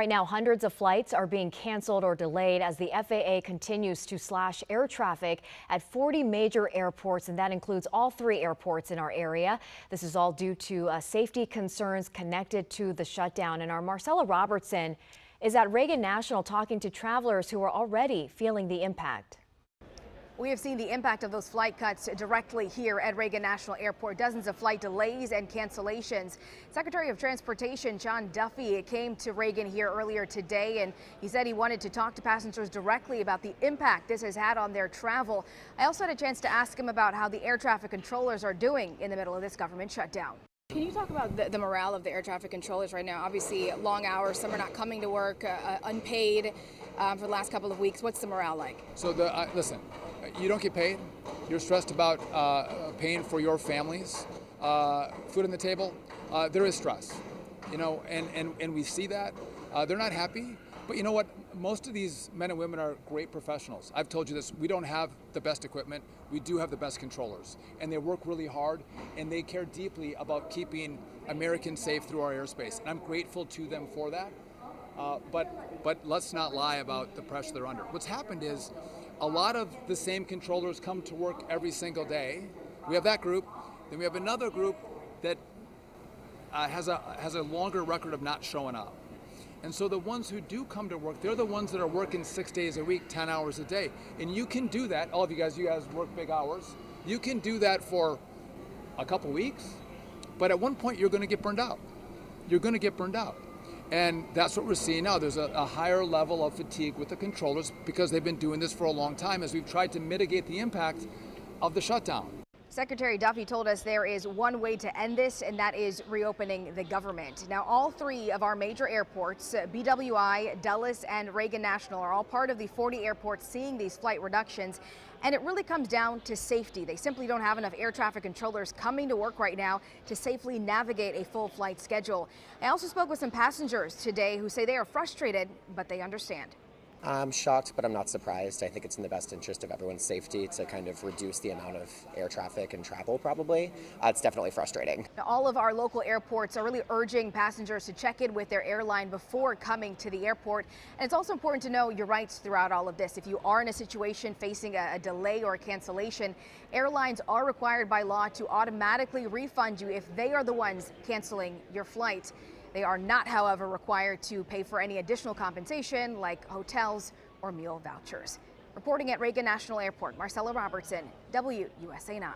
Right now, hundreds of flights are being canceled or delayed as the FAA continues to slash air traffic at 40 major airports, and that includes all 3 airports in our area. This is all due to safety concerns connected to the shutdown. And our Marcella Robertson is at Reagan National talking to travelers who are already feeling the impact. We have seen the impact of those flight cuts directly here at Reagan National Airport. Dozens of flight delays and cancellations. Secretary of Transportation John Duffy came to Reagan here earlier today, and he said he wanted to talk to passengers directly about the impact this has had on their travel. I also had a chance to ask him about how the air traffic controllers are doing in the middle of this government shutdown. Can you talk about the morale of the air traffic controllers right now? Obviously, long hours, some are not coming to work, unpaid for the last couple of weeks. What's the morale like? So, listen, you don't get paid. You're stressed about paying for your families, food on the table. There is stress, and we see that. They're not happy. But you know what? Most of these men and women are great professionals. I've told you this. We don't have the best equipment. We do have the best controllers. And they work really hard, and they care deeply about keeping Americans safe through our airspace. And I'm grateful to them for that. But let's not lie about the pressure they're under. What's happened is a lot of the same controllers come to work every single day. We have that group. Then we have another group that has a longer record of not showing up. And so the ones who do come to work, they're the ones that are working 6 days a week, 10 hours a day. And you can do that. All of you guys work big hours. You can do that for a couple weeks, but at one point you're going to get burned out. You're going to get burned out. And that's what we're seeing now. There's a higher level of fatigue with the controllers because they've been doing this for a long time as we've tried to mitigate the impact of the shutdown. Secretary Duffy told us there is one way to end this, and that is reopening the government. Now, all 3 of our major airports, BWI, Dulles, and Reagan National, are all part of the 40 airports seeing these flight reductions. And it really comes down to safety. They simply don't have enough air traffic controllers coming to work right now to safely navigate a full flight schedule. I also spoke with some passengers today who say they are frustrated, but they understand. I'm shocked, but I'm not surprised. I think it's in the best interest of everyone's safety to kind of reduce the amount of air traffic and travel, probably. It's definitely frustrating. Now, all of our local airports are really urging passengers to check in with their airline before coming to the airport. And it's also important to know your rights throughout all of this. If you are in a situation facing a delay or a cancellation, airlines are required by law to automatically refund you if they are the ones canceling your flight. They are not, however, required to pay for any additional compensation like hotels or meal vouchers. Reporting at Reagan National Airport, Marcella Robertson, WUSA 9.